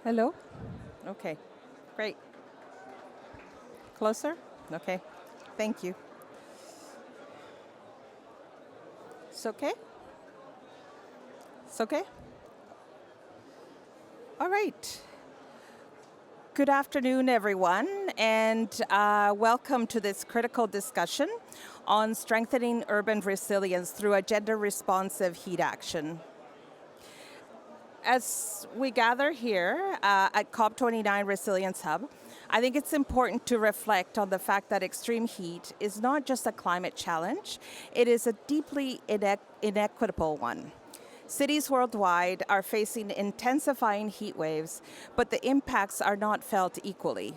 Hello? Okay, great. Closer? Okay, thank you. It's okay? It's okay? All right. Good afternoon, everyone, and welcome to this critical discussion on strengthening urban resilience through a gender-responsive heat action. As we gather here at COP29 Resilience Hub, I think it's important to reflect on the fact that extreme heat is not just a climate challenge, it is a deeply inequitable one. Cities worldwide are facing intensifying heat waves, but the impacts are not felt equally.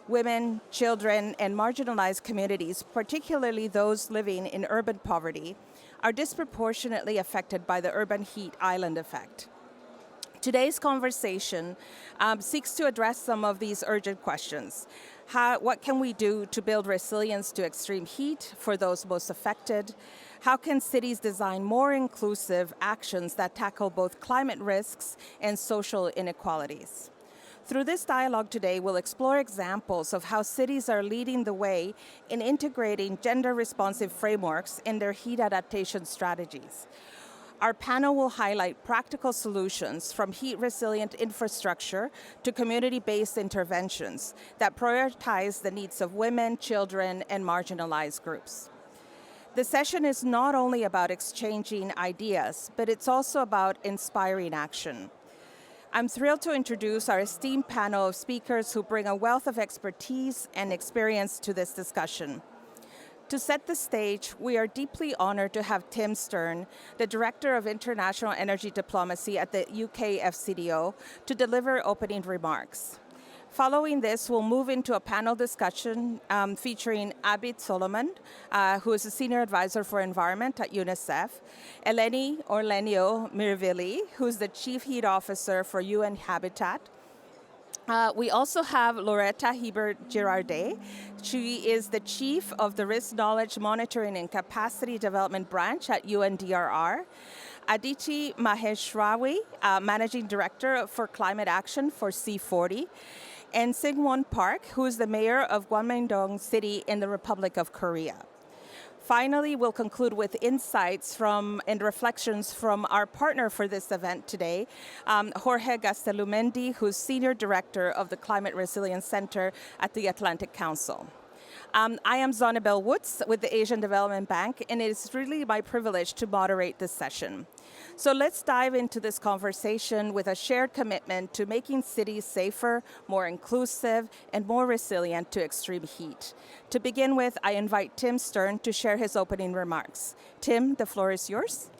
Women, children, and marginalized communities, particularly those living in urban poverty, are disproportionately affected by the urban heat island effect. Today's conversation seeks to address some of these urgent questions. What can we do to build resilience to extreme heat for those most affected? How can cities design more inclusive actions that tackle both climate risks and social inequalities? Through this dialogue today, we'll explore examples of how cities are leading the way in integrating gender-responsive frameworks in their heat adaptation strategies. Our panel will highlight practical solutions from heat-resilient infrastructure to community-based interventions that prioritize the needs of women, children, and marginalized groups. The session is not only about exchanging ideas, but it's also about inspiring action. I'm thrilled to introduce our esteemed panel of speakers who bring a wealth of expertise and experience to this discussion. To set the stage, we are deeply honored to have Tim Stern, the Director of International Energy Diplomacy at the UK FCDO, to deliver opening remarks. Following this, we'll move into a panel discussion featuring Abid Solomon, who is a Senior Advisor for Environment at UNICEF, Eleni Orlenio Mirvili, who's the Chief Heat Officer for UN Habitat. We also have Loretta Hebert-Girardet. She is the Chief of the Risk Knowledge Monitoring and Capacity Development Branch at UNDRR. Aditi Maheshwari, Managing Director for Climate Action for C40. And Seung-won Park, who is the Mayor of Gwanmae-dong City in the Republic of Korea. Finally, we'll conclude with insights and reflections from our partner for this event today, Jorge Gastelumendi, who's Senior Director of the Climate Resilience Center at the Atlantic Council. I am Zonabel Woods with the Asian Development Bank, and it is really my privilege to moderate this session. So let's dive into this conversation with a shared commitment to making cities safer, more inclusive, and more resilient to extreme heat. To begin with, I invite Tim Stern to share his opening remarks. Tim, the floor is yours.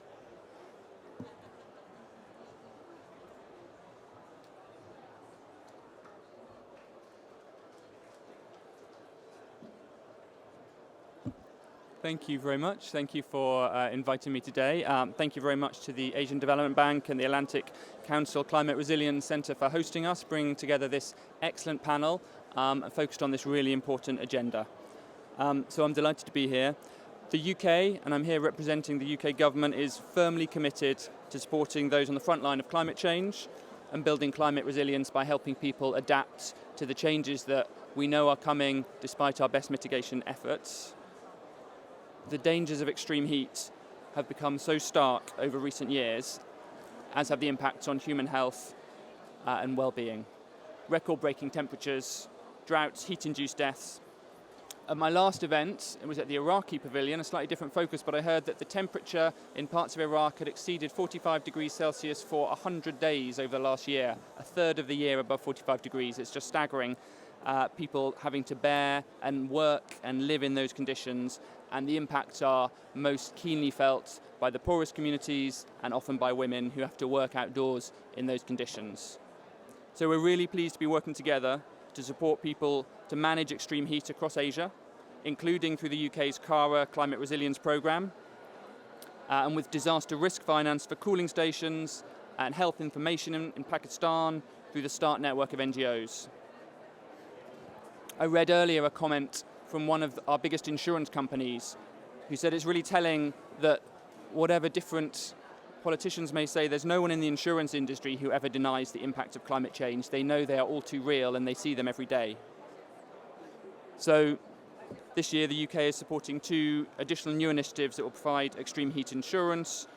Thank you very much. Thank you for inviting me today. Thank you very much to the Asian Development Bank and the Atlantic Council Climate Resilience Centre for hosting us, bringing together this excellent panel focused on this really important agenda. So I'm delighted to be here. The UK, and I'm here representing the UK government, is firmly committed to supporting those on the front line of climate change and building climate resilience by helping people adapt to the changes that we know are coming despite our best mitigation efforts. The dangers of extreme heat have become so stark over recent years, as have the impacts on human health and well-being. Record-breaking temperatures, droughts, heat-induced deaths. At my last event, it was at the Iraqi pavilion, a slightly different focus, but I heard that the temperature in parts of Iraq had exceeded 45 degrees Celsius for 100 days over the last year, a third of the year above 45 degrees. It's just staggering. People having to bear and work and live in those conditions, and the impacts are most keenly felt by the poorest communities and often by women who have to work outdoors in those conditions. So we're really pleased to be working together to support people to manage extreme heat across Asia, including through the UK's CARA Climate Resilience Programme, and with disaster risk finance for cooling stations and health information in Pakistan through the START network of NGOs. I read earlier a comment from one of our biggest insurance companies who said it's really telling that whatever different politicians may say there's no one in the insurance industry who ever denies the impact of climate change. They know they are all too real and they see them every day. So this year the UK is supporting 2 additional new initiatives that will provide extreme heat insurance.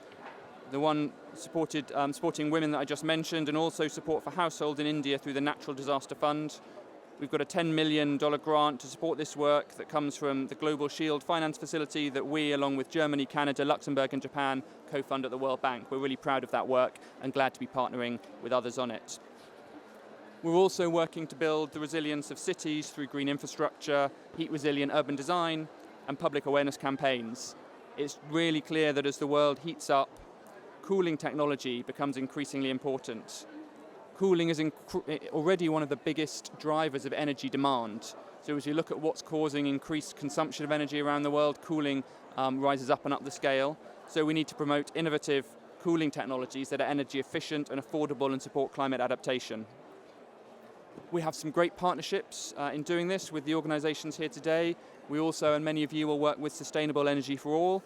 The one supporting women that I just mentioned, and also support for households in India through the Natural Disaster Fund. We've got a $10 million grant to support this work that comes from the Global Shield Finance Facility that we, along with Germany, Canada, Luxembourg and Japan, co-fund at the World Bank. We're really proud of that work and glad to be partnering with others on it. We're also working to build the resilience of cities through green infrastructure, heat-resilient urban design and public awareness campaigns. It's really clear that as the world heats up, cooling technology becomes increasingly important. Cooling is already one of the biggest drivers of energy demand. So as you look at what's causing increased consumption of energy around the world, cooling rises up and up the scale. So we need to promote innovative cooling technologies that are energy efficient and affordable and support climate adaptation. We have some great partnerships in doing this with the organisations here today. We also, and many of you, will work with Sustainable Energy for All,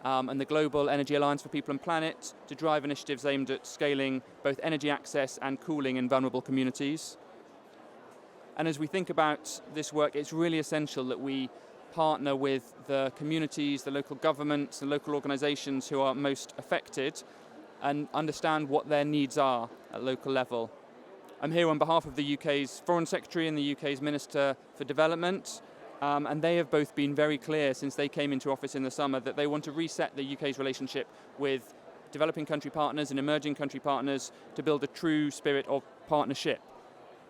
and the Global Energy Alliance for People and Planet to drive initiatives aimed at scaling both energy access and cooling in vulnerable communities. And as we think about this work, it's really essential that we partner with the communities, the local governments, the local organisations who are most affected and understand what their needs are at local level. I'm here on behalf of the UK's Foreign Secretary and the UK's Minister for Development. And they have both been very clear since they came into office in the summer that they want to reset the UK's relationship with developing country partners and emerging country partners to build a true spirit of partnership.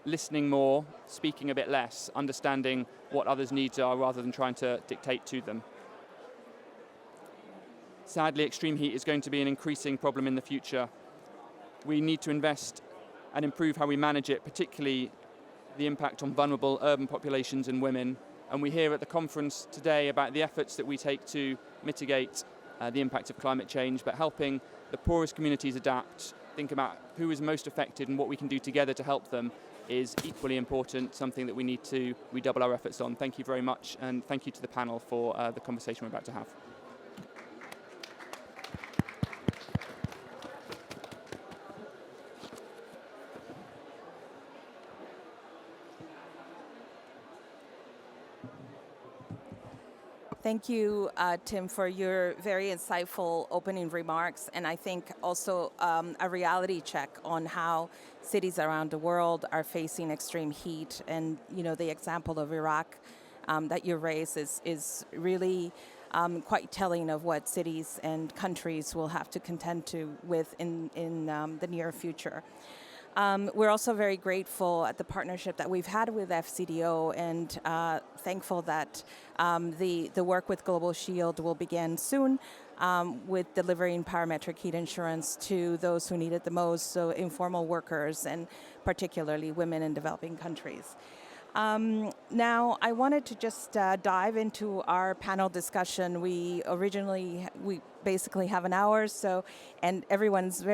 Listening more, speaking a bit less, understanding what others' needs are rather than trying to dictate to them. Sadly, extreme heat is going to be an increasing problem in the future. We need to invest and improve how we manage it, particularly the impact on vulnerable urban populations and women. And we hear at the conference today about the efforts that we take to mitigate the impact of climate change, but helping the poorest communities adapt, think about who is most affected and what we can do together to help them is equally important, something that we need to redouble our efforts on. Thank you very much, and thank you to the panel for the conversation we're about to have. Thank you, Tim, for your very insightful opening remarks, and I think also a reality check on how cities around the world are facing extreme heat. And the example of Iraq that you raised is really quite telling of what cities and countries will have to contend with in the near future. We're also very grateful at the partnership that we've had with FCDO, and thankful that the work with Global Shield will begin soon with delivering parametric heat insurance to those who need it the most, so informal workers and particularly women in developing countries. Now, I wanted to just dive into our panel discussion. We basically have an hour, and everyone's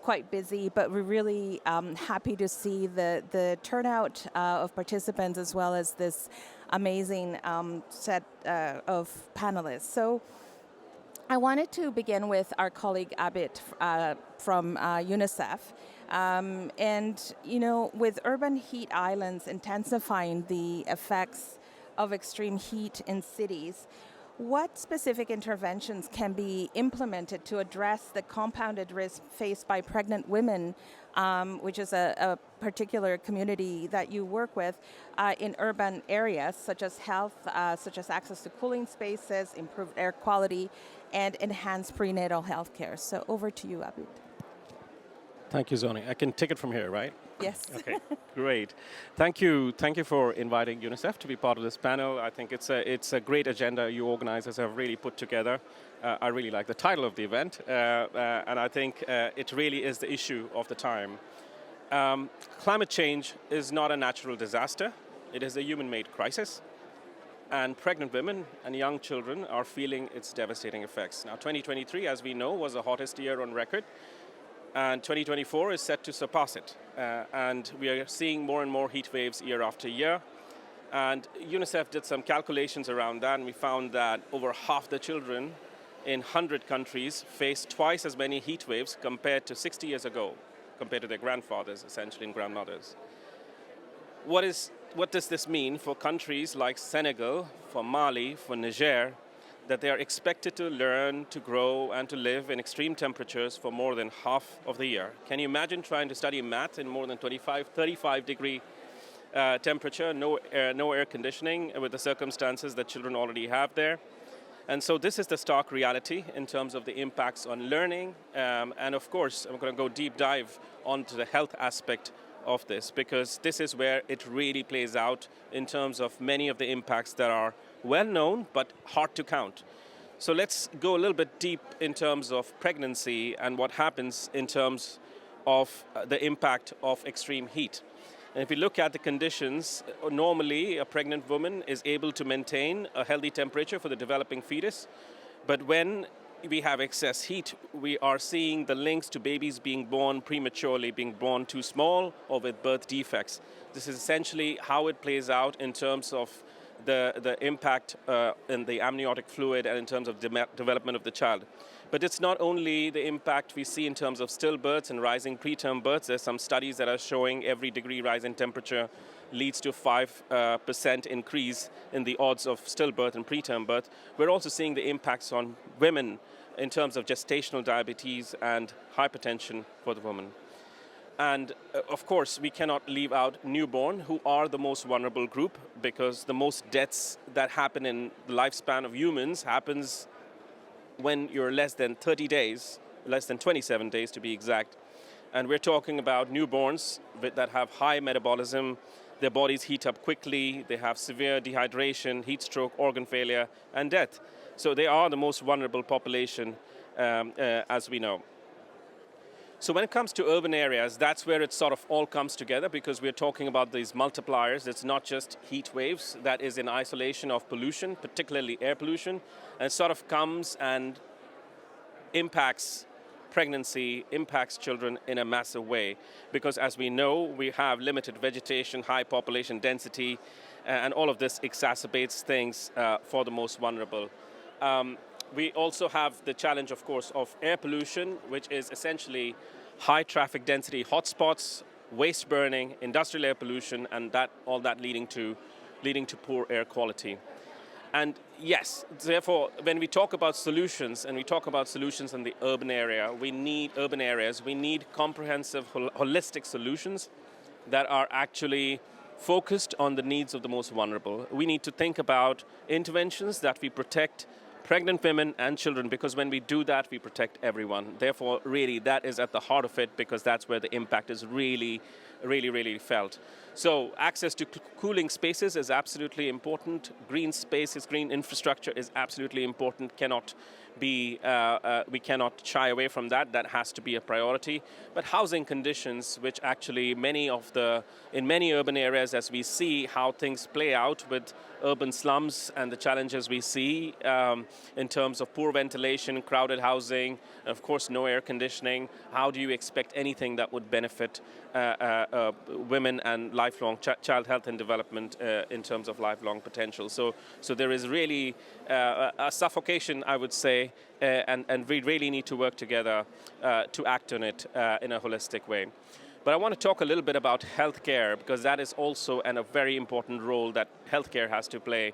quite busy, but we're really happy to see the turnout of participants as well as this amazing set of panelists. So I wanted to begin with our colleague Abid from UNICEF. And with urban heat islands intensifying the effects of extreme heat in cities, what specific interventions can be implemented to address the compounded risk faced by pregnant women, which is a particular community that you work with in urban areas, such as health, such as access to cooling spaces, improved air quality, and enhanced prenatal health care? So over to you, Abid. Thank you, Zoni. I can take it from here, right? Yes. Okay, great. Thank you for inviting UNICEF to be part of this panel. I think it's a great agenda you organizers have really put together. I really like the title of the event, and I think it really is the issue of the time. Climate change is not a natural disaster. It is a human-made crisis. And pregnant women and young children are feeling its devastating effects. Now, 2023, as we know, was the hottest year on record. And 2024 is set to surpass it. And we are seeing more and more heat waves year after year. And UNICEF did some calculations around that, and we found that over half the children in 100 countries face twice as many heat waves compared to 60 years ago, compared to their grandfathers, essentially, and grandmothers. What does this mean for countries like Senegal, for Mali, for Niger, that they are expected to learn, to grow, and to live in extreme temperatures for more than half of the year? Can you imagine trying to study math in more than 25, 35 degree temperature, no air conditioning, with the circumstances that children already have there? And so this is the stark reality in terms of the impacts on learning. And of course, I'm going to go deep dive onto the health aspect of this, because this is where it really plays out in terms of many of the impacts that are well known but hard to count. So let's go a little bit deep in terms of pregnancy and what happens in terms of the impact of extreme heat. And if you look at the conditions, normally a pregnant woman is able to maintain a healthy temperature for the developing fetus. But when we have excess heat, we are seeing the links to babies being born prematurely, being born too small, or with birth defects. This is essentially how it plays out in terms of the impact in the amniotic fluid and in terms of development of the child. But it's not only the impact we see in terms of stillbirths and rising preterm births. There's some studies that are showing every degree rise in temperature leads to 5% increase in the odds of stillbirth and preterm birth. We're also seeing the impacts on women in terms of gestational diabetes and hypertension for the woman. And of course, we cannot leave out newborn, who are the most vulnerable group, because the most deaths that happen in the lifespan of humans happens when you're less than 30 days, less than 27 days to be exact. And we're talking about newborns that have high metabolism, their bodies heat up quickly, they have severe dehydration, heat stroke, organ failure, and death. So they are the most vulnerable population, as we know. So when it comes to urban areas, that's where it sort of all comes together, because we're talking about these multipliers. It's not just heat waves that is in isolation of pollution, particularly air pollution, and it sort of comes and impacts pregnancy, impacts children in a massive way. Because as we know, we have limited vegetation, high population density, and all of this exacerbates things for the most vulnerable. We also have the challenge, of course, of air pollution, which is essentially high traffic density hotspots, waste burning, industrial air pollution, and all that leading to poor air quality. And yes, therefore, when we talk about solutions, and we talk about solutions in the urban area, we need comprehensive, holistic solutions that are actually focused on the needs of the most vulnerable. We need to think about interventions that we protect pregnant women and children, because when we do that, we protect everyone. Therefore, really, that is at the heart of it, because that's where the impact is really felt. So access to cooling spaces is absolutely important. Green spaces, green infrastructure is absolutely important. We cannot shy away from that. That has to be a priority. But housing conditions, which actually in many urban areas, as we see how things play out with urban slums and the challenges we see in terms of poor ventilation, crowded housing, and of course no air conditioning, how do you expect anything that would benefit women and lifelong child health and development in terms of lifelong potential? So there is really a suffocation, I would say, and we really need to work together to act on it in a holistic way. But I want to talk a little bit about healthcare, because that is also a very important role that healthcare has to play.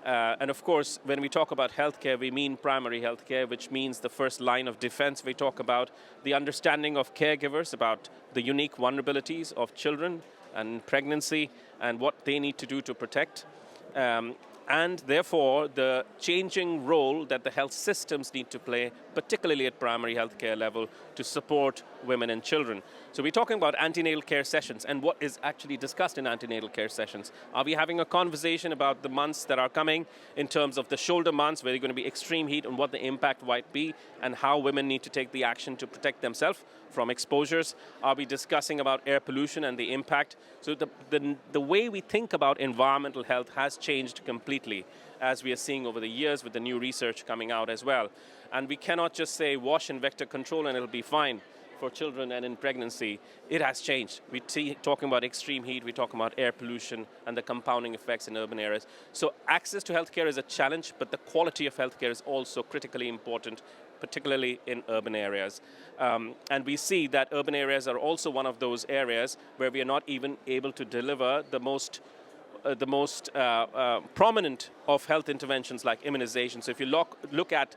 And of course, when we talk about healthcare, we mean primary healthcare, which means the first line of defense. We talk about the understanding of caregivers, about the unique vulnerabilities of children and pregnancy, and what they need to do to protect. And therefore, the changing role that the health systems need to play, particularly at primary healthcare level, to support women and children. So we're talking about antenatal care sessions and what is actually discussed in antenatal care sessions. Are we having a conversation about the months that are coming in terms of the shoulder months, where there's going to be extreme heat, and what the impact might be, and how women need to take the action to protect themselves from exposures? Are we discussing about air pollution and the impact? So the way we think about environmental health has changed completely, as we are seeing over the years with the new research coming out as well. And we cannot just say wash and vector control and it'll be fine. for children and in pregnancy, it has changed. We talking about extreme heat, we're talking about air pollution and the compounding effects in urban areas. So access to healthcare is a challenge, but the quality of healthcare is also critically important, particularly in urban areas. And we see that urban areas are also one of those areas where we are not even able to deliver the most prominent of health interventions like immunization. So if you look at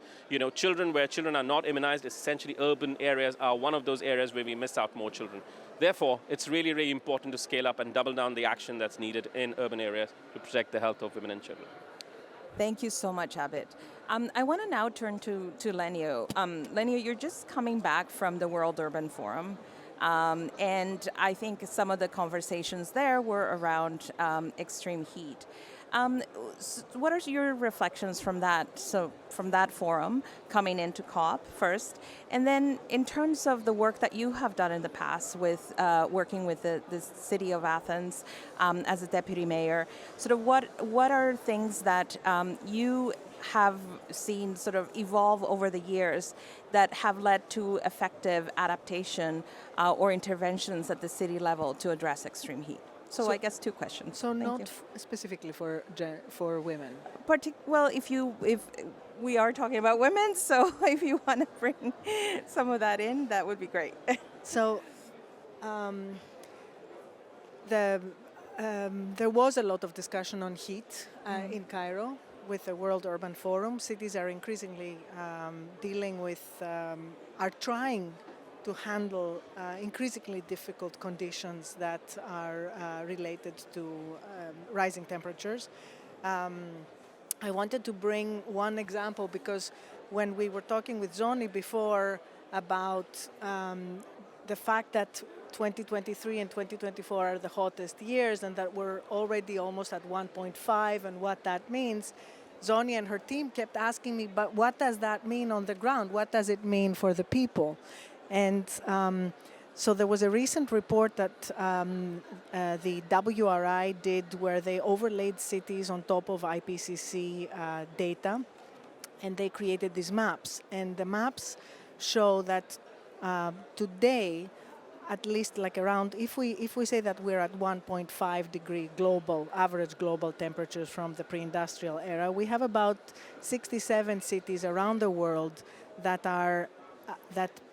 children where children are not immunized, essentially urban areas are one of those areas where we miss out more children. Therefore, it's really, really important to scale up and double down the action that's needed in urban areas to protect the health of women and children. Thank you so much, Abid. I want to now turn to Lenio. Lenio, you're just coming back from the World Urban Forum. And I think some of the conversations there were around extreme heat. What are your reflections from that? So from that forum coming into COP first, and then in terms of the work that you have done in the past with working with the city of Athens as a deputy mayor, sort of what are things that you have seen sort of evolve over the years that have led to effective adaptation or interventions at the city level to address extreme heat? So I guess two questions. So Thank not you. Specifically for women. Well, if we are talking about women, so if you want to bring some of that in, that would be great. So there was a lot of discussion on heat in Cairo with the World Urban Forum. Cities are increasingly dealing with, are trying to handle increasingly difficult conditions that are related to rising temperatures. I wanted to bring one example because when we were talking with Zoni before about the fact that 2023 and 2024 are the hottest years and that we're already almost at 1.5 and what that means, Zoni and her team kept asking me, but what does that mean on the ground? What does it mean for the people? And so there was a recent report that the WRI did where they overlaid cities on top of IPCC data, and they created these maps. And the maps show that today, at least like around, if we say that we're at 1.5 degree global, average global temperatures from the pre-industrial era, we have about 67 cities around the world that are,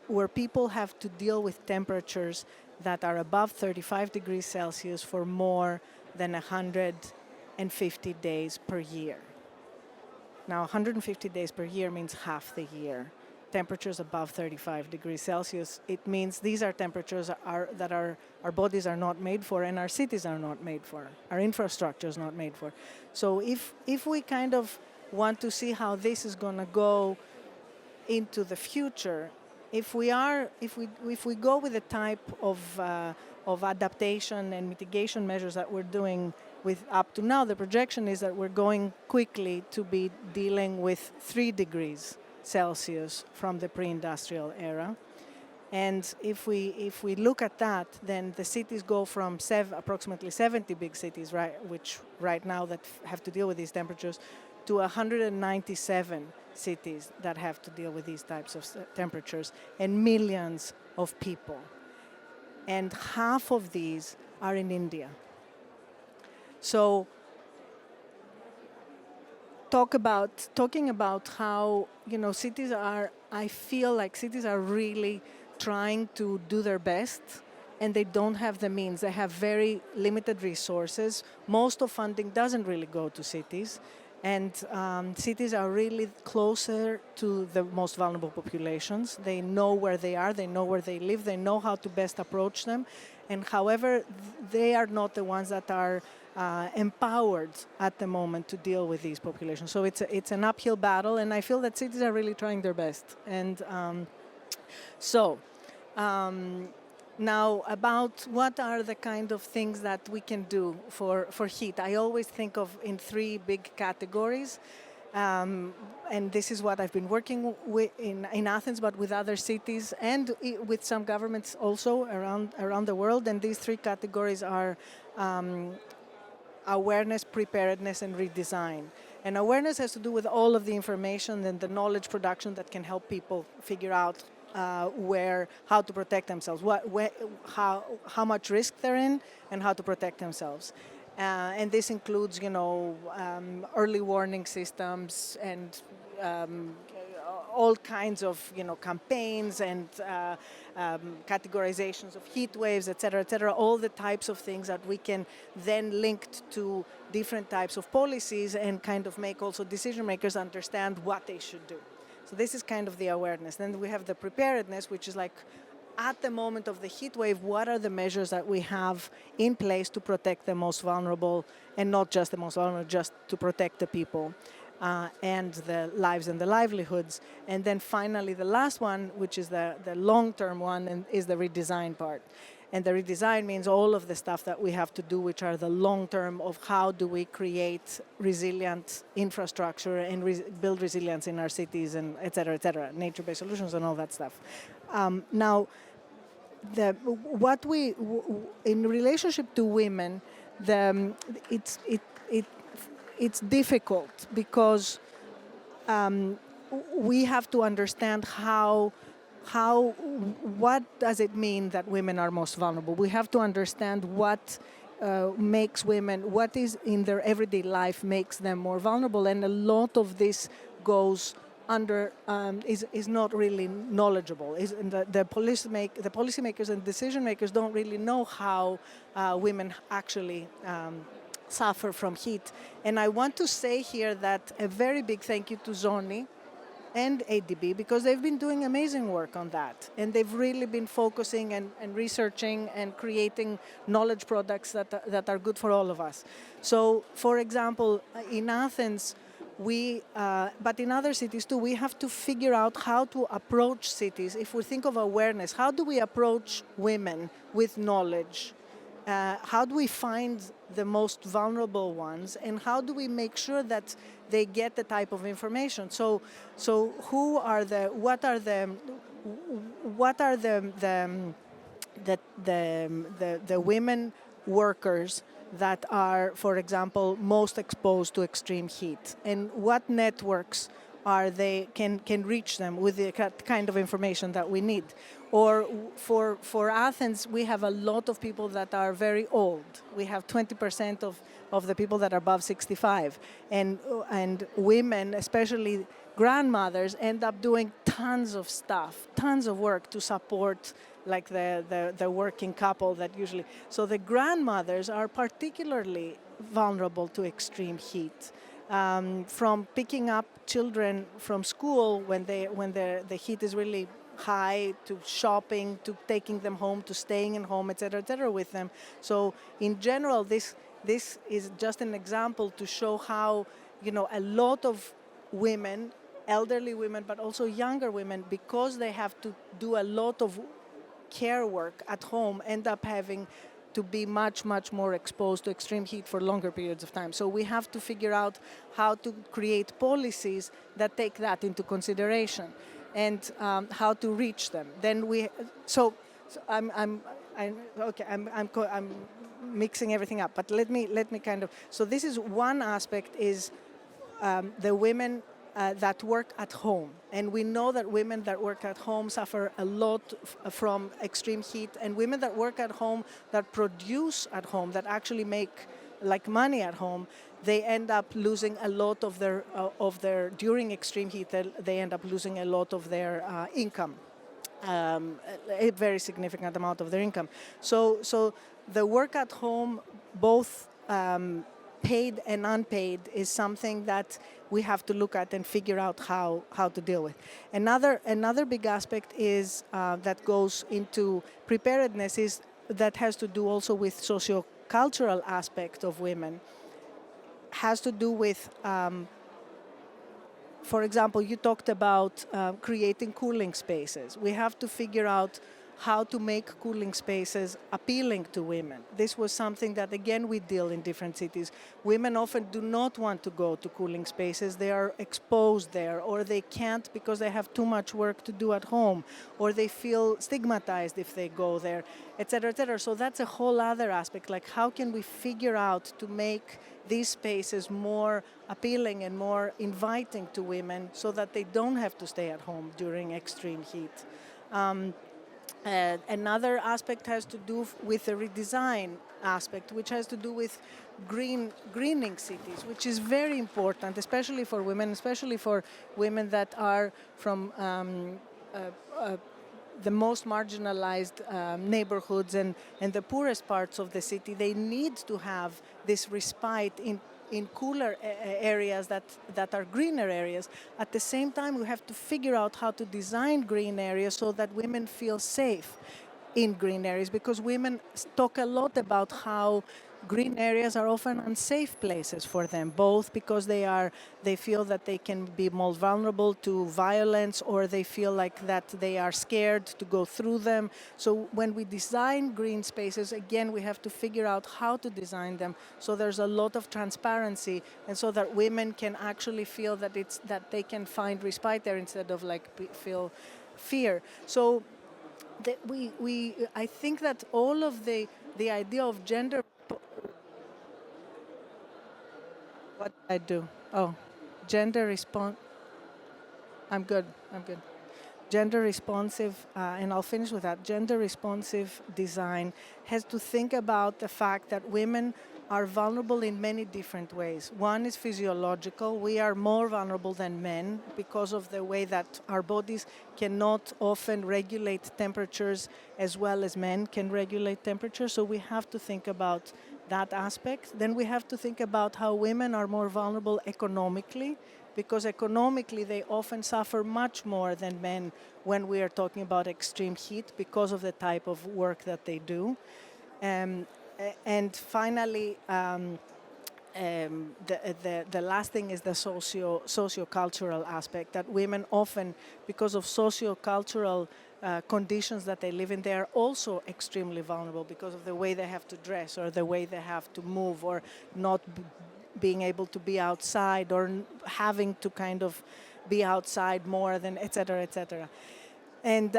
where people have to deal with temperatures that are above 35 degrees Celsius for more than 150 days per year. Now, 150 days per year means half the year. Temperatures above 35 degrees Celsius, it means these are temperatures that our bodies are not made for and our cities are not made for, our infrastructure is not made for. So if we kind of want to see how this is going to go into the future, if we go with the type of adaptation and mitigation measures that we're doing with up to now, the projection is that we're going quickly to be dealing with 3 degrees Celsius from the pre-industrial era. And if we look at that, then the cities go from approximately 70 big cities, which right now that have to deal with these temperatures, to 197 cities that have to deal with these types of temperatures, and millions of people. And half of these are in India. So talking about how, cities are, I feel like cities are really trying to do their best and they don't have the means. They have very limited resources. Most of funding doesn't really go to cities. And cities are really closer to the most vulnerable populations. They know where they are, they know where they live, they know how to best approach them. And however, they are not the ones that are empowered at the moment to deal with these populations. So it's an uphill battle, and I feel that cities are really trying their best. And now about what are the kind of things that we can do for heat. I always think of in 3 big categories. And this is what I've been working with in Athens, but with other cities and with some governments also around the world. And these 3 categories are awareness, preparedness, and redesign. And awareness has to do with all of the information and the knowledge production that can help people figure out how to protect themselves, how much risk they're in, and how to protect themselves. And this includes, early warning systems and all kinds of, campaigns and categorizations of heat waves, et cetera, all the types of things that we can then link to different types of policies and kind of make also decision makers understand what they should do. So this is kind of the awareness. Then we have the preparedness, which is like, at the moment of the heat wave, what are the measures that we have in place to protect the most vulnerable, and not just the most vulnerable, just to protect the people and the lives and the livelihoods. And then finally, the last one, which is the long-term one, and is the redesign part. And the redesign means all of the stuff that we have to do, which are the long-term of how do we create resilient infrastructure and build resilience in our cities, and et cetera, nature-based solutions and all that stuff. Now, in relationship to women, it's difficult because we have to understand what does it mean that women are most vulnerable. We have to understand what makes women, what is in their everyday life makes them more vulnerable, and a lot of this goes under is not really knowledgeable. The policymakers and decision makers don't really know how women actually suffer from heat. And I want to say here that a very big thank you to Zoni and ADB, because they've been doing amazing work on that. And they've really been focusing and researching and creating knowledge products that are good for all of us. So, for example, in Athens, but in other cities too, we have to figure out how to approach cities. If we think of awareness, how do we approach women with knowledge? How do we find the most vulnerable ones, and how do we make sure that they get the type of information? So what are the women workers that are, for example, most exposed to extreme heat, and what networks can reach them with the kind of information that we need? Or for Athens, we have a lot of people that are very old. We have 20% of the people that are above 65. And women, especially grandmothers, end up doing tons of stuff, tons of work to support like the working couple that usually. So the grandmothers are particularly vulnerable to extreme heat. From picking up children from school when the heat is really high, to shopping, to taking them home, to staying in home, et cetera, with them. So in general, this is just an example to show how, a lot of women, elderly women, but also younger women, because they have to do a lot of care work at home, end up having to be much, much more exposed to extreme heat for longer periods of time. So we have to figure out how to create policies that take that into consideration, and how to reach them. Then I'm mixing everything up, but let me kind of. So this is one aspect, is the women that work at home. And we know that women that work at home suffer a lot from extreme heat, and women that work at home, that produce at home, that actually make like money at home, they end up losing a lot of their during extreme heat, they end up losing a lot of their income. A very significant amount of their income. So the work at home, both paid and unpaid, is something that we have to look at and figure out how to deal with. Another big aspect is that goes into preparedness, is that has to do also with socio-cultural aspect of women. Has to do with, for example, you talked about creating cooling spaces. We have to figure out how to make cooling spaces appealing to women. This was something that, again, we deal in different cities. Women often do not want to go to cooling spaces. They are exposed there, or they can't because they have too much work to do at home, or they feel stigmatized if they go there, et cetera, et cetera. So that's a whole other aspect, like how can we figure out to make these spaces more appealing and more inviting to women so that they don't have to stay at home during extreme heat. Another aspect has to do with the redesign aspect, which has to do with greening cities, which is very important, especially for women that are from the most marginalized neighborhoods and the poorest parts of the city. They need to have this respite in cooler areas that are greener areas. At the same time, we have to figure out how to design green areas so that women feel safe in green areas, because women talk a lot about how green areas are often unsafe places for them, both because they feel that they can be more vulnerable to violence, or they feel like that they are scared to go through them. So when we design green spaces, again, we have to figure out how to design them so there's a lot of transparency, and so that women can actually feel that they can find respite there instead of feel fear. So I think that all of the idea of gender. What did I do? Oh, gender response. I'm good. Gender responsive, and I'll finish with that. Gender responsive design has to think about the fact that women are vulnerable in many different ways. One is physiological. We are more vulnerable than men because of the way that our bodies cannot often regulate temperatures as well as men can regulate temperatures. So we have to think about that aspect. Then we have to think about how women are more vulnerable economically, because economically they often suffer much more than men when we are talking about extreme heat because of the type of work that they do. And finally, the last thing is the socio-cultural aspect, that women often, because of socio-cultural conditions that they live in, they are also extremely vulnerable because of the way they have to dress, or the way they have to move, or not being able to be outside, or having to kind of be outside more than, et cetera, et cetera. And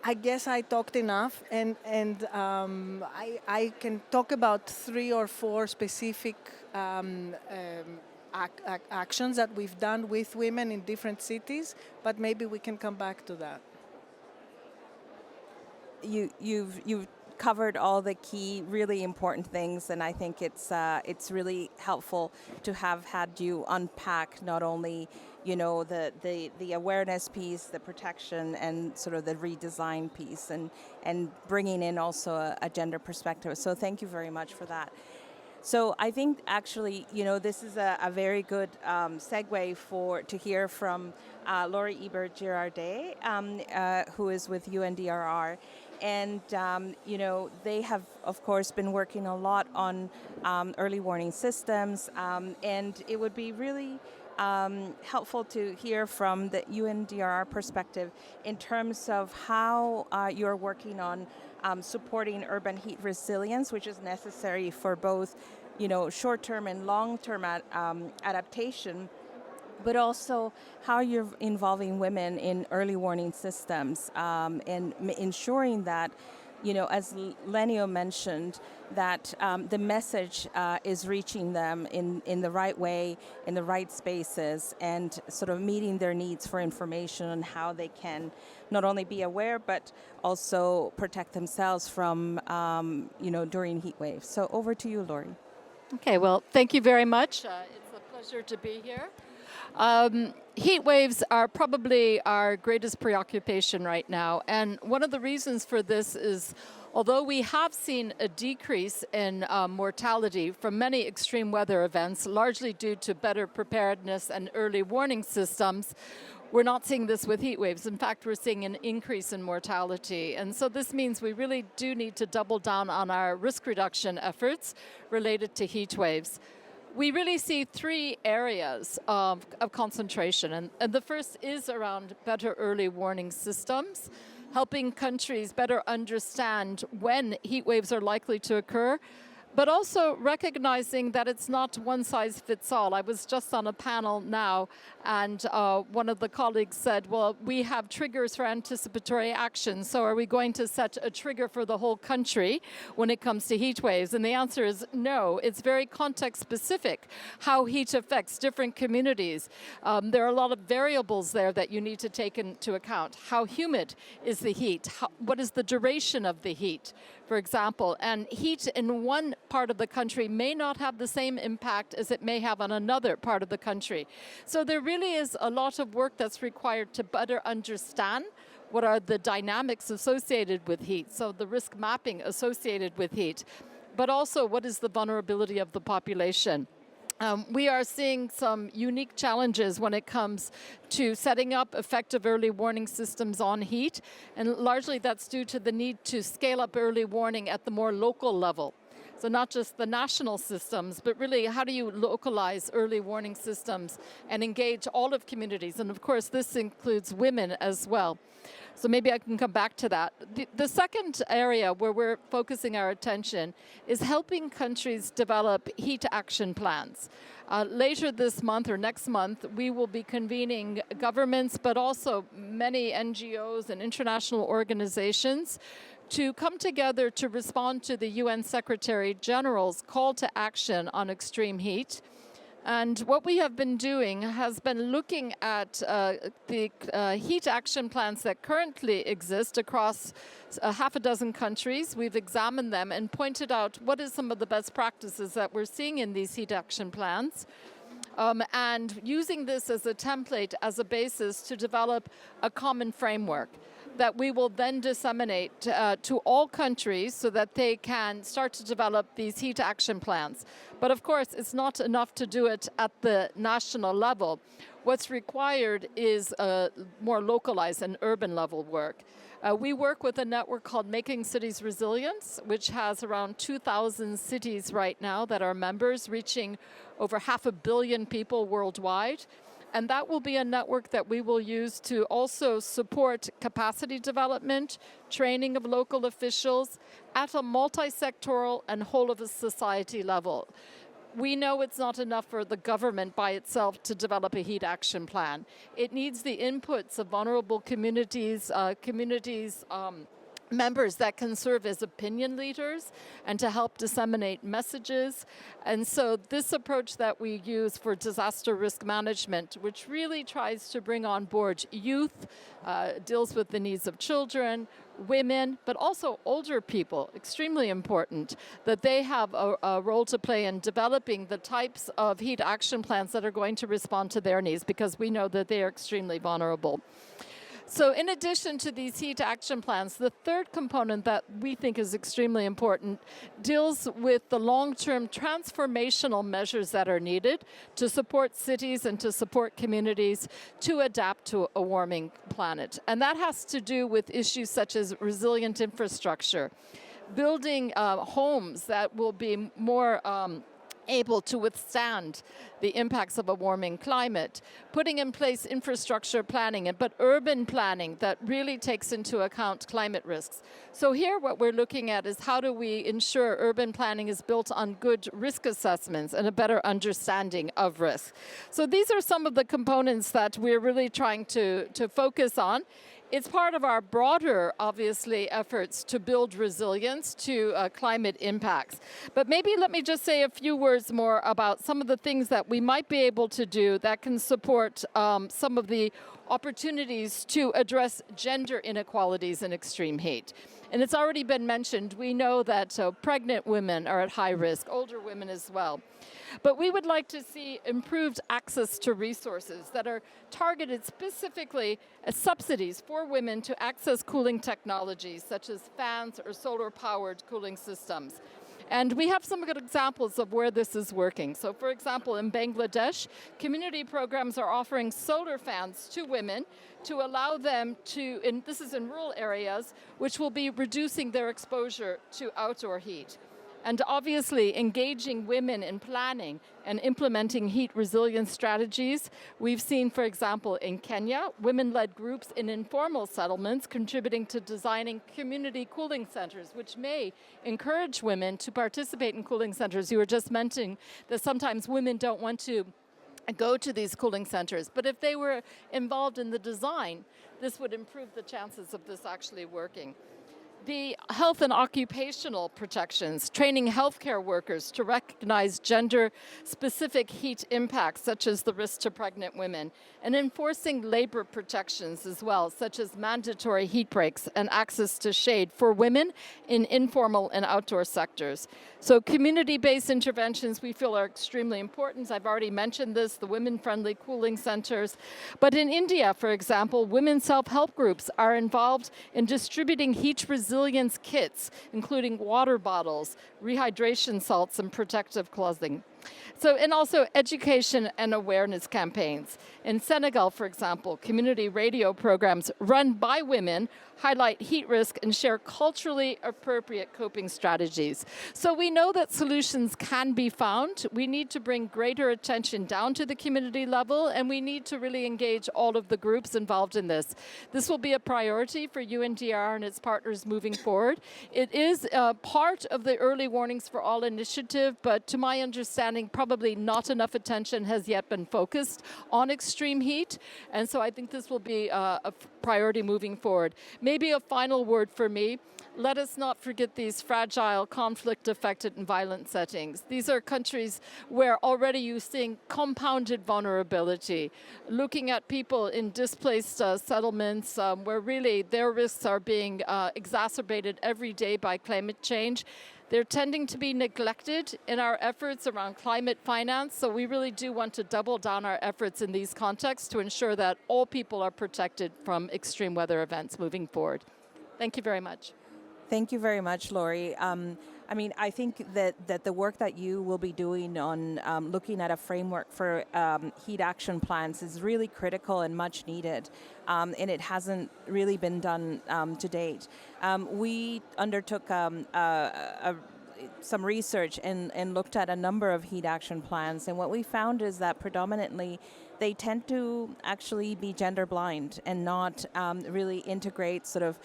I guess I talked enough, and I can talk about 3 or 4 specific actions that we've done with women in different cities, but maybe we can come back to that. You've covered all the key, really important things, and I think it's really helpful to have had you unpack not only the awareness piece, the protection, and sort of the redesign piece, and bringing in also a gender perspective. So thank you very much for that. So I think actually, this is a very good segue to hear from Laurie Ebert-Girardet, who is with UNDRR. And, they have, of course, been working a lot on early warning systems. And it would be really helpful to hear from the UNDRR perspective in terms of how you're working on supporting urban heat resilience, which is necessary for both, short-term and long-term adaptation, but also how you're involving women in early warning systems and ensuring that, as Lenio mentioned, that the message is reaching them in the right way, in the right spaces, and sort of meeting their needs for information on how they can not only be aware, but also protect themselves from, during heat waves. So over to you, Laurie. Okay, well, thank you very much. It's a pleasure to be here. Heat waves are probably our greatest preoccupation right now, and one of the reasons for this is, although we have seen a decrease in mortality from many extreme weather events, largely due to better preparedness and early warning systems, we're not seeing this with heat waves. In fact, we're seeing an increase in mortality. And so this means we really do need to double down on our risk reduction efforts related to heat waves. We really see 3 areas of concentration. And the first is around better early warning systems, helping countries better understand when heat waves are likely to occur, but also recognizing that it's not one size fits all. I was just on a panel now, and one of the colleagues said, well, we have triggers for anticipatory action, so are we going to set a trigger for the whole country when it comes to heat waves? And the answer is no. It's very context specific how heat affects different communities. There are a lot of variables there that you need to take into account. How humid is the heat? What is the duration of the heat, for example? And heat in one part of the country may not have the same impact as it may have on another part of the country. So there really is a lot of work that's required to better understand what are the dynamics associated with heat, so the risk mapping associated with heat, but also what is the vulnerability of the population. We are seeing some unique challenges when it comes to setting up effective early warning systems on heat, and largely that's due to the need to scale up early warning at the more local level. So not just the national systems, but really how do you localize early warning systems and engage all of communities? And of course, this includes women as well. So maybe I can come back to that. The second area where we're focusing our attention is helping countries develop heat action plans. Later this month or next month, we will be convening governments, but also many NGOs and international organizations to come together to respond to the UN Secretary General's call to action on extreme heat. And what we have been doing has been looking at the heat action plans that currently exist across half a dozen countries. We've examined them and pointed out what is some of the best practices that we're seeing in these heat action plans. And using this as a template, as a basis to develop a common framework that we will then disseminate to all countries so that they can start to develop these heat action plans. But of course, it's not enough to do it at the national level. What's required is more localized and urban level work. We work with a network called Making Cities Resilience, which has around 2,000 cities right now that are members, reaching over 500 million people worldwide. And that will be a network that we will use to also support capacity development, training of local officials at a multi-sectoral and whole of a society level. We know it's not enough for the government by itself to develop a heat action plan. It needs the inputs of vulnerable communities, members that can serve as opinion leaders and to help disseminate messages. And so this approach that we use for disaster risk management, which really tries to bring on board youth, deals with the needs of children, women, but also older people, extremely important, that they have a role to play in developing the types of heat action plans that are going to respond to their needs, because we know that they are extremely vulnerable. So in addition to these heat action plans, the third component that we think is extremely important deals with the long-term transformational measures that are needed to support cities and to support communities to adapt to a warming planet. And that has to do with issues such as resilient infrastructure, building homes that will be more able to withstand the impacts of a warming climate, putting in place infrastructure planning, but urban planning that really takes into account climate risks. So here what we're looking at is how do we ensure urban planning is built on good risk assessments and a better understanding of risk. So these are some of the components that we're really trying to focus on. It's part of our broader, obviously, efforts to build resilience to climate impacts. But maybe let me just say a few words more about some of the things that we might be able to do that can support some of the opportunities to address gender inequalities in extreme heat. And it's already been mentioned, we know that pregnant women are at high risk, older women as well. But we would like to see improved access to resources that are targeted specifically as subsidies for women to access cooling technologies such as fans or solar-powered cooling systems. And we have some good examples of where this is working. So for example, in Bangladesh, community programs are offering solar fans to women to allow them to, this is in rural areas, which will be reducing their exposure to outdoor heat. And obviously, engaging women in planning and implementing heat resilience strategies. We've seen, for example, in Kenya, women-led groups in informal settlements contributing to designing community cooling centers, which may encourage women to participate in cooling centers. You were just mentioning that sometimes women don't want to go to these cooling centers, but if they were involved in the design, this would improve the chances of this actually working. The health and occupational protections, training healthcare workers to recognize gender-specific heat impacts, such as the risk to pregnant women, and enforcing labor protections as well, such as mandatory heat breaks and access to shade for women in informal and outdoor sectors. So community-based interventions we feel are extremely important. I've already mentioned this, the women-friendly cooling centers. But in India, for example, women's self-help groups are involved in distributing heat resilience kits, including water bottles, rehydration salts, and protective clothing. So, and also education and awareness campaigns. In Senegal, for example, community radio programs run by women highlight heat risk and share culturally appropriate coping strategies. So we know that solutions can be found. We need to bring greater attention down to the community level, and we need to really engage all of the groups involved in this. This will be a priority for UNDR and its partners moving forward. It is part of the Early Warnings for All initiative, but to my understanding, probably not enough attention has yet been focused on extreme heat, and so I think this will be a priority moving forward. Maybe a final word for me. Let us not forget these fragile, conflict-affected and violent settings. These are countries where already you're seeing compounded vulnerability. Looking at people in displaced settlements where really their risks are being exacerbated every day by climate change. They're tending to be neglected in our efforts around climate finance, so we really do want to double down our efforts in these contexts to ensure that all people are protected from extreme weather events moving forward. Thank you very much. Thank you very much, Laurie. I mean, I think that the work that you will be doing on looking at a framework for heat action plans is really critical and much needed, and it hasn't really been done to date. We undertook some research and looked at a number of heat action plans, and what we found is that predominantly they tend to actually be gender blind and not really integrate sort of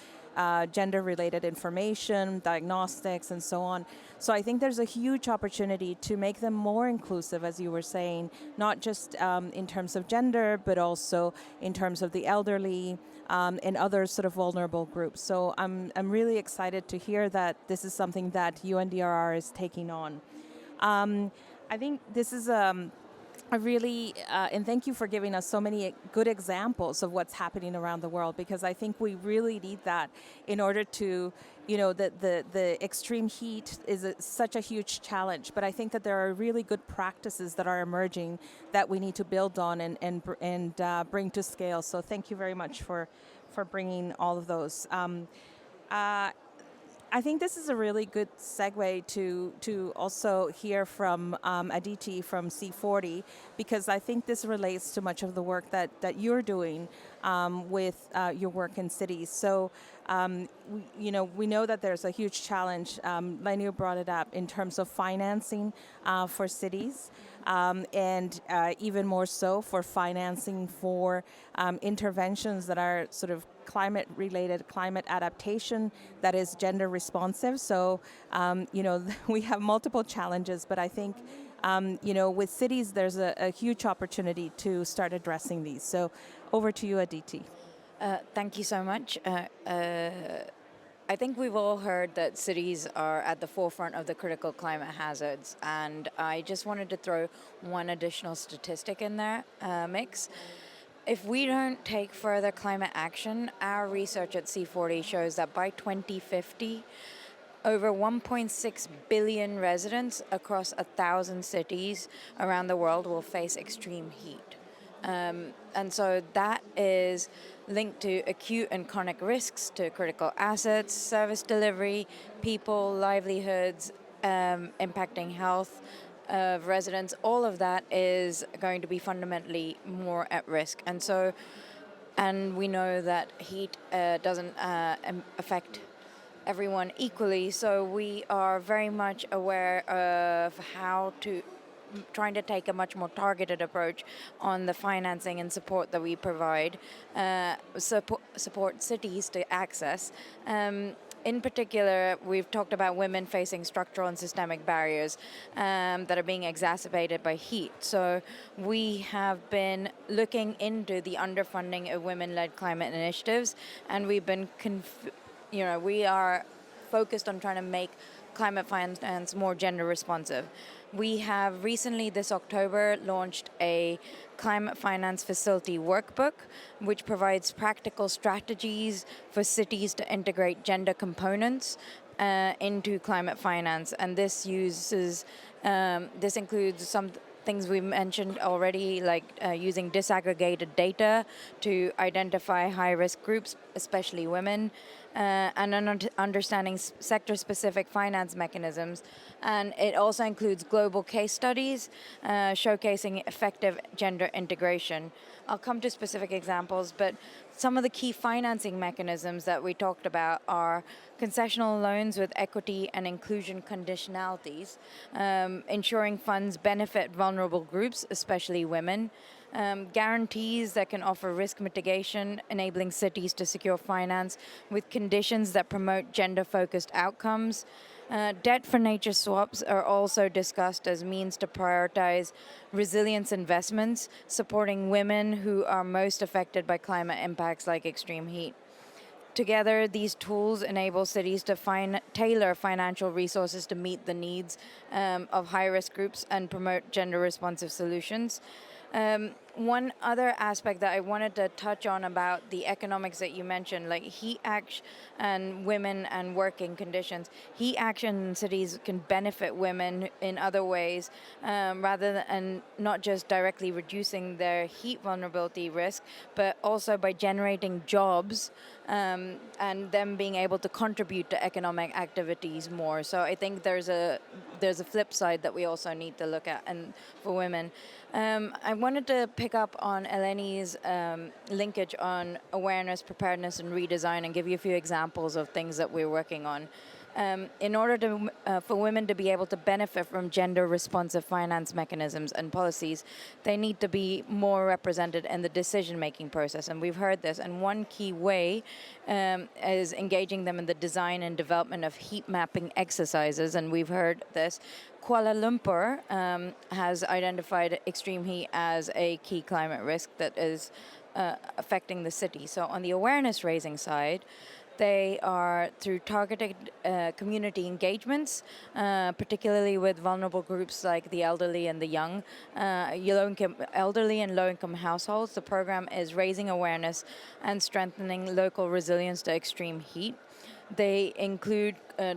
gender-related information, diagnostics, and so on. So I think there's a huge opportunity to make them more inclusive, as you were saying, not just in terms of gender, but also in terms of the elderly and other sort of vulnerable groups. So I'm really excited to hear that this is something that UNDRR is taking on. I think this is I really, and thank you for giving us so many good examples of what's happening around the world, because I think we really need that in order to, you know, the extreme heat is such a huge challenge, but I think that there are really good practices that are emerging that we need to build on and bring to scale. So thank you very much for bringing all of those. I think this is a really good segue to also hear from Aditi from C40, because I think this relates to much of the work that you're doing with your work in cities. So, we know that there's a huge challenge. Leniu brought it up in terms of financing for cities, and even more so for financing for interventions that are sort of climate-related, climate adaptation that is gender responsive. So, we have multiple challenges, but I think, with cities, there's a huge opportunity to start addressing these. So over to you, Aditi. Thank you so much. I think we've all heard that cities are at the forefront of the critical climate hazards, and I just wanted to throw one additional statistic in there mix. If we don't take further climate action, our research at C40 shows that by 2050, over 1.6 billion residents across 1,000 cities around the world will face extreme heat. And so that is linked to acute and chronic risks to critical assets, service delivery, people, livelihoods, impacting health of residents. All of that is going to be fundamentally more at risk. And we know that heat doesn't affect everyone equally. So we are very much aware of how to trying to take a much more targeted approach on the financing and support that we provide, support cities to access. In particular, we've talked about women facing structural and systemic barriers that are being exacerbated by heat. So we have been looking into the underfunding of women-led climate initiatives, and we've been, we are focused on trying to make climate finance more gender responsive. We have recently, this October, launched a climate finance facility workbook, which provides practical strategies for cities to integrate gender components into climate finance. And this this includes some things we mentioned already, like using disaggregated data to identify high-risk groups, especially women, and understanding sector-specific finance mechanisms. And it also includes global case studies showcasing effective gender integration. I'll come to specific examples, but some of the key financing mechanisms that we talked about are concessional loans with equity and inclusion conditionalities, ensuring funds benefit vulnerable groups, especially women, guarantees that can offer risk mitigation, enabling cities to secure finance with conditions that promote gender-focused outcomes. Debt for nature swaps are also discussed as means to prioritize resilience investments, supporting women who are most affected by climate impacts like extreme heat. Together, these tools enable cities to tailor financial resources to meet the needs of high-risk groups and promote gender-responsive solutions. One other aspect that I wanted to touch on about the economics that you mentioned, like heat action and women and working conditions. Heat action in cities can benefit women in other ways, and not just directly reducing their heat vulnerability risk, but also by generating jobs and them being able to contribute to economic activities more. So I think there's a flip side that we also need to look at, and for women. I wanted to pick up on Eleni's linkage on awareness, preparedness, and redesign, and give you a few examples of things that we're working on. In order for women to be able to benefit from gender-responsive finance mechanisms and policies, they need to be more represented in the decision-making process, and we've heard this. And one key way is engaging them in the design and development of heat mapping exercises, and we've heard this. Kuala Lumpur has identified extreme heat as a key climate risk that is affecting the city. So on the awareness raising side, they are through targeted community engagements, particularly with vulnerable groups like the elderly and the young, elderly and low-income households. The program is raising awareness and strengthening local resilience to extreme heat. They include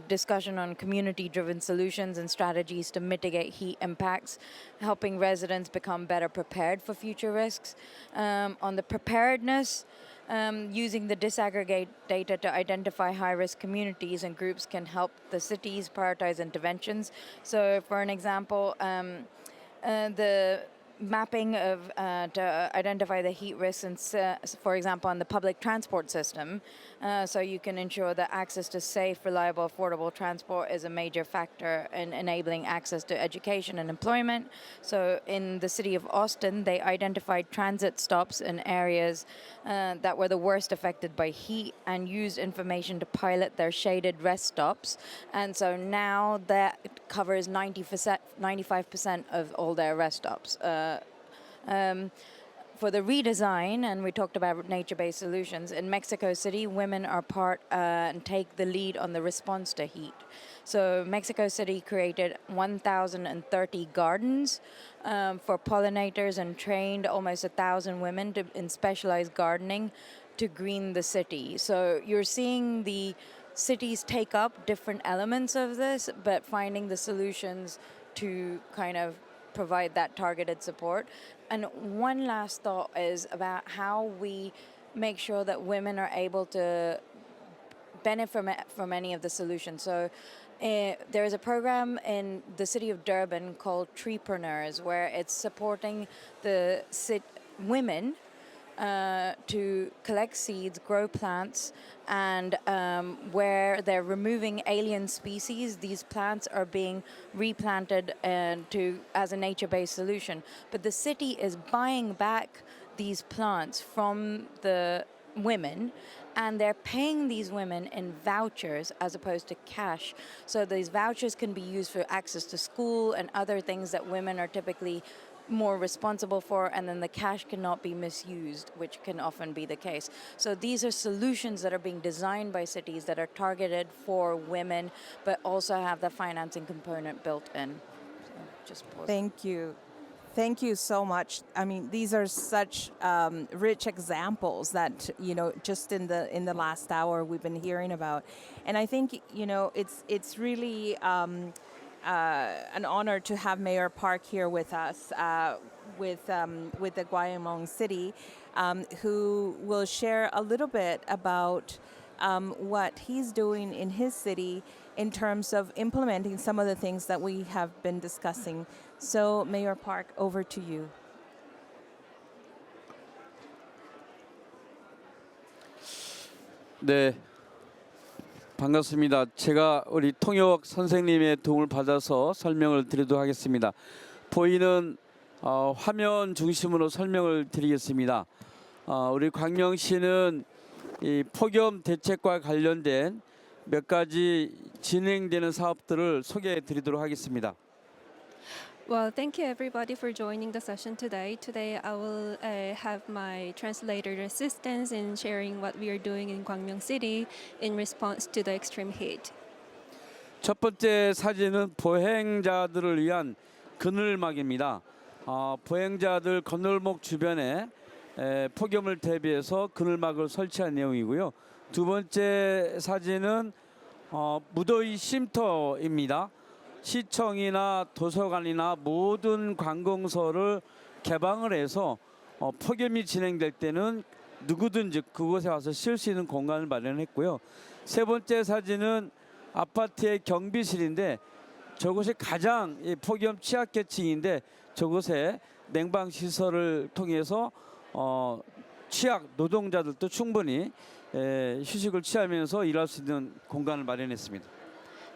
discussion on community-driven solutions and strategies to mitigate heat impacts, helping residents become better prepared for future risks. On the preparedness, using the disaggregate data to identify high-risk communities and groups can help the cities prioritize interventions. So, for an example, the mapping of to identify the heat risks, and for example, on the public transport system, so you can ensure that access to safe, reliable, affordable transport is a major factor in enabling access to education and employment. So in the city of Austin, they identified transit stops in areas that were the worst affected by heat and used information to pilot their shaded rest stops. And so now that covers 95% of all their rest stops. For the redesign, and we talked about nature-based solutions, in Mexico City, women are part and take the lead on the response to heat. So Mexico City created 1,030 gardens for pollinators and trained almost 1,000 women in specialized gardening to green the city. So you're seeing the cities take up different elements of this, but finding the solutions to kind of provide that targeted support. And one last thought is about how we make sure that women are able to benefit from any of the solutions. So there is a program in the city of Durban called Treepreneurs, where it's supporting the women to collect seeds, grow plants, and where they're removing alien species, these plants are being replanted as a nature-based solution. But the city is buying back these plants from the women, and they're paying these women in vouchers as opposed to cash. So these vouchers can be used for access to school and other things that women are typically more responsible for, and then the cash cannot be misused, which can often be the case. So these are solutions that are being designed by cities that are targeted for women, but also have the financing component built in. So just pause. Thank you. Thank you so much. I mean, these are such rich examples that just in the last hour we've been hearing about, and I think it's really an honor to have Mayor Park here with us, with the Gwangyeong City, who will share a little bit about what he's doing in his city in terms of implementing some of the things that we have been discussing. So, Mayor Park, over to you. 네, 반갑습니다. 제가 우리 통역 선생님의 도움을 받아서 설명을 드리도록 하겠습니다. 보이는 화면 중심으로 설명을 드리겠습니다. 우리 광명시는 이 폭염 대책과 관련된 몇 가지 진행되는 사업들을 소개해 드리도록 하겠습니다. Well, thank you everybody for joining the session today. Today I will have my translator assistance in sharing what we are doing in Gwangmyeong City in response to the extreme heat. 첫 번째 사진은 보행자들을 위한 그늘막입니다. 보행자들 건널목 주변에 폭염을 대비해서 그늘막을 설치한 내용이고요. 두 번째 사진은 무더위 쉼터입니다. 시청이나 도서관이나 모든 관공서를 개방을 해서 폭염이 진행될 때는 누구든지 그곳에 와서 쉴 수 있는 공간을 마련했고요. 세 번째 사진은 아파트의 경비실인데 저곳이 가장 폭염 취약계층인데 저곳에 냉방 시설을 통해서 취약 노동자들도 충분히 휴식을 취하면서 일할 수 있는 공간을 마련했습니다.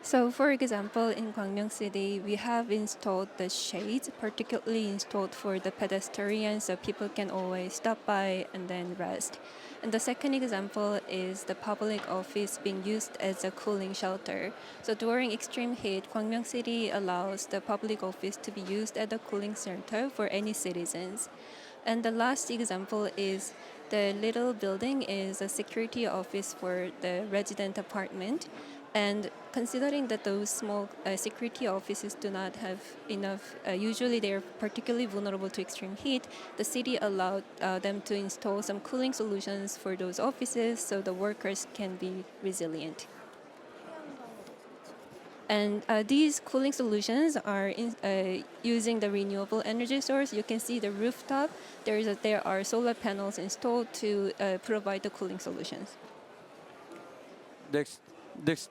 So, for example, in Gwangmyeong City, we have installed the shades, particularly installed for the pedestrians, so people can always stop by and then rest. And the second example is the public office being used as a cooling shelter. So during extreme heat, Gwangmyeong City allows the public office to be used as a cooling shelter for any citizens. And the last example is the little building is a security office for the resident apartment. And considering that those small security offices do not have enough, usually they're particularly vulnerable to extreme heat, the city allowed them to install some cooling solutions for those offices so the workers can be resilient. And these cooling solutions are using the renewable energy source. You can see the rooftop. There are solar panels installed to provide the cooling solutions. Next.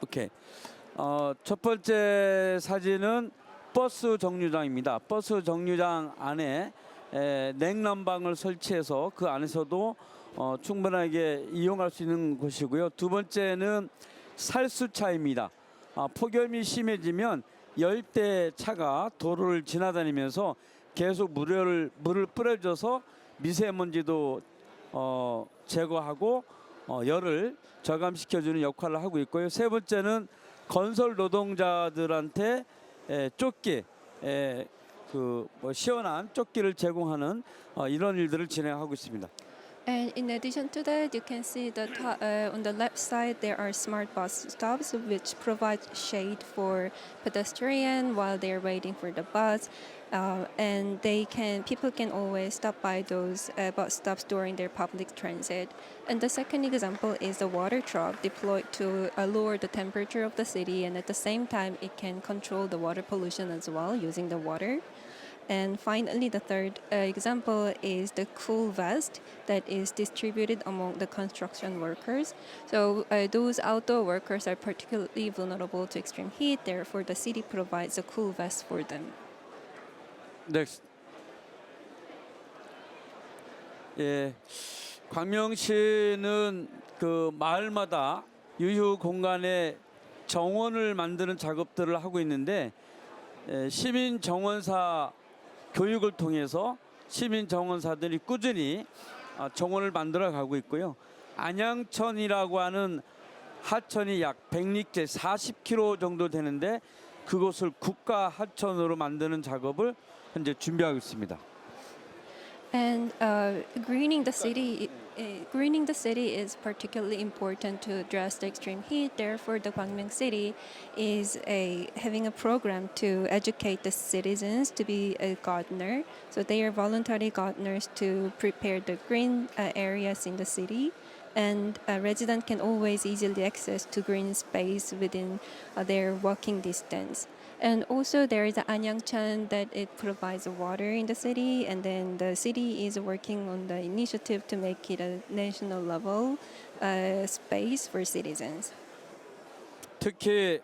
오케이. 첫 번째 사진은 버스 정류장입니다. 버스 정류장 안에 냉난방을 설치해서 그 안에서도 충분하게 이용할 수 있는 곳이고요. 두 번째는 살수차입니다. 폭염이 심해지면 열대차가 도로를 지나다니면서 계속 물을 뿌려줘서 미세먼지도 제거하고 열을 저감시켜주는 역할을 하고 있고요. 세 번째는 건설 노동자들한테 조끼, 시원한 조끼를 제공하는 이런 일들을 진행하고 있습니다. And in addition to that, you can see that on the left side there are smart bus stops which provide shade for pedestrians while they're waiting for the bus, and people can always stop by those bus stops during their public transit. And the second example is the water truck deployed to lower the temperature of the city, and at the same time it can control the water pollution as well using the water. And finally, the third example is the cool vest that is distributed among the construction workers. So those outdoor workers are particularly vulnerable to extreme heat. Therefore, the city provides a cool vest for them. Next. 예, 광명시는 그 마을마다 유휴 공간에 정원을 만드는 작업들을 하고 있는데 시민 정원사 교육을 통해서 시민 정원사들이 꾸준히 정원을 만들어 가고 있고요. 안양천이라고 하는 하천이 약 100리째 40km 정도 되는데 그곳을 국가 하천으로 만드는 작업을 현재 준비하고 있습니다. And greening the city, is particularly important to address the extreme heat. Therefore, the Gwangyang City is having a program to educate the citizens to be a gardener. So they are voluntary gardeners to prepare the green areas in the city. And a resident can always easily access to green space within their walking distance. And also there is Anyangchan that it provides water in the city, and then the city is working on the initiative to make it a national level space for citizens. 특히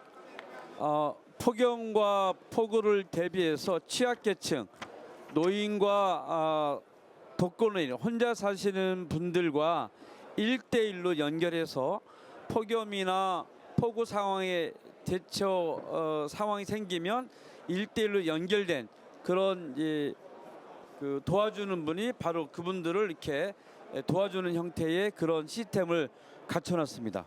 폭염과 폭우를 대비해서 취약계층, 노인과 독거노인, 혼자 사시는 분들과 1대1로 연결해서 폭염이나 폭우 상황에 대처 상황이 생기면 1대1로 연결된 그런 그 도와주는 분이 바로 그분들을 이렇게 도와주는 형태의 그런 시스템을 갖춰놨습니다.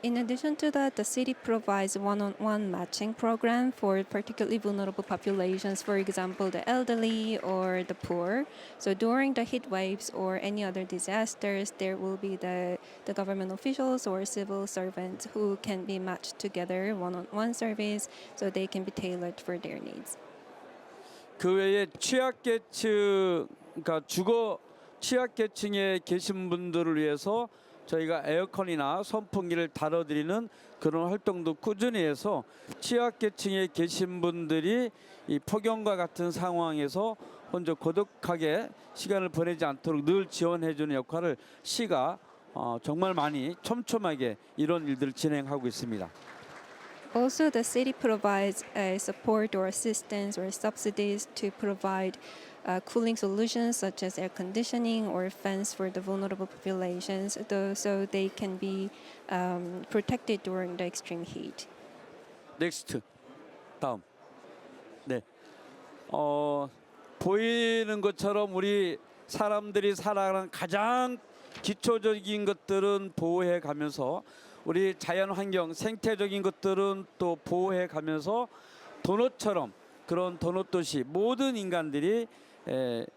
In addition to that, the city provides one-on-one matching program for particularly vulnerable populations, for example, the elderly or the poor. So during the heat waves or any other disasters, there will be the government officials or civil servants who can be matched together, one-on-one service, so they can be tailored for their needs. 그 외에 취약계층, 그러니까 주거 취약계층에 계신 분들을 위해서 저희가 에어컨이나 선풍기를 다뤄드리는 그런 활동도 꾸준히 해서 취약계층에 계신 분들이 이 폭염과 같은 상황에서 혼자 고독하게 시간을 보내지 않도록 늘 지원해주는 역할을 시가 정말 많이 촘촘하게 이런 일들을 진행하고 있습니다. Also, the city provides support or assistance or subsidies to provide cooling solutions such as air conditioning or fans for the vulnerable populations, so they can be protected during the extreme heat. 넥스트 다음. 네. 보이는 것처럼 우리 사람들이 살아가는 가장 기초적인 것들은 보호해 가면서 우리 자연 환경 생태적인 것들은 또 보호해 가면서 도넛처럼 그런 도넛 도시 모든 인간들이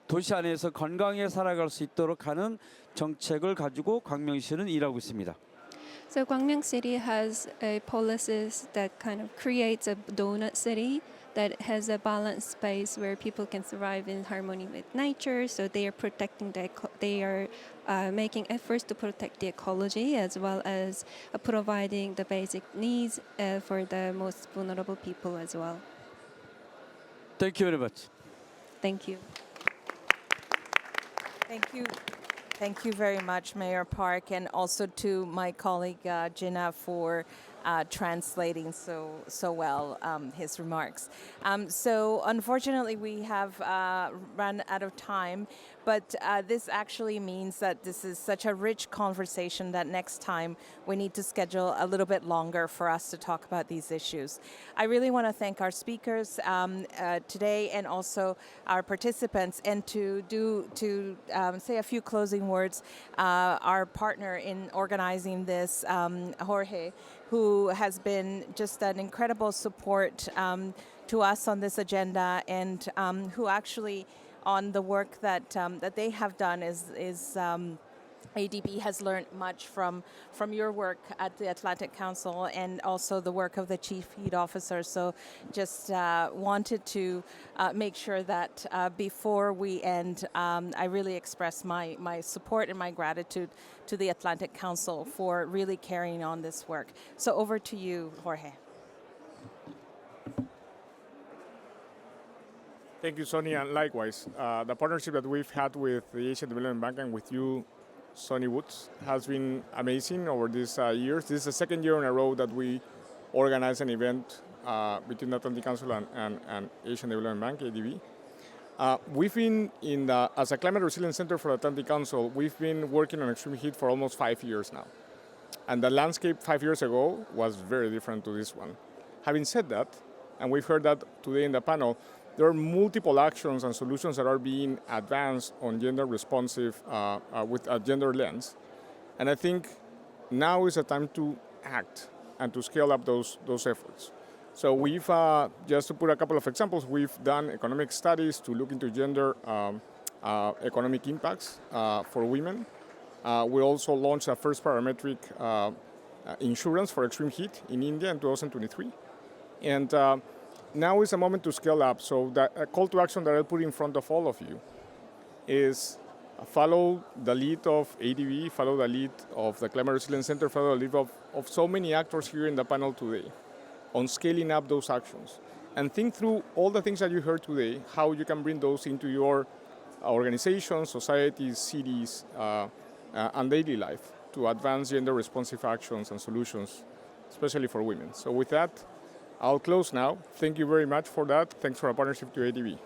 도시 안에서 건강하게 살아갈 수 있도록 하는 정책을 가지고 광명시는 일하고 있습니다. So Gwangyang City has policies that kind of creates a donut city that has a balanced space where people can thrive in harmony with nature. So they are protecting they are making efforts to protect the ecology as well as providing the basic needs for the most vulnerable people as well. Thank you very much. Thank you. Thank you. Thank you very much, Mayor Park, and also to my colleague Jinna for translating so well his remarks. So unfortunately, we have run out of time, but this actually means that this is such a rich conversation that next time we need to schedule a little bit longer for us to talk about these issues. I really want to thank our speakers today and also our participants, and to say a few closing words. Our partner in organizing this, Jorge, who has been just an incredible support to us on this agenda, and who actually on the work that they have done is ADB has learned much from your work at the Atlantic Council and also the work of the Chief Heat Officer. So just wanted to make sure that before we end, I really express my support and my gratitude to the Atlantic Council for really carrying on this work. So over to you, Jorge. Thank you, Sonia, and likewise. The partnership that we've had with the Asian Development Bank and with you, Sonny Woods, has been amazing over these years. This is the second year in a row that we organize an event between the Atlantic Council and Asian Development Bank, ADB. We've been as a Climate Resilience Center for the Atlantic Council, we've been working on extreme heat for almost 5 years now. And the landscape 5 years ago was very different to this one. Having said that, and we've heard that today in the panel, there are multiple actions and solutions that are being advanced on gender responsive with a gender lens. And I think now is the time to act and to scale up those efforts. So we've, just to put a couple of examples, we've done economic studies to look into gender economic impacts for women. We also launched a first parametric insurance for extreme heat in India in 2023. And now is a moment to scale up. So a call to action that I'll put in front of all of you is follow the lead of ADB, follow the lead of the Climate Resilience Center, follow the lead of so many actors here in the panel today on scaling up those actions. And think through all the things that you heard today, how you can bring those into your organizations, societies, cities, and daily life to advance gender responsive actions and solutions, especially for women. So with that, I'll close now. Thank you very much for that. Thanks for our partnership to ADB.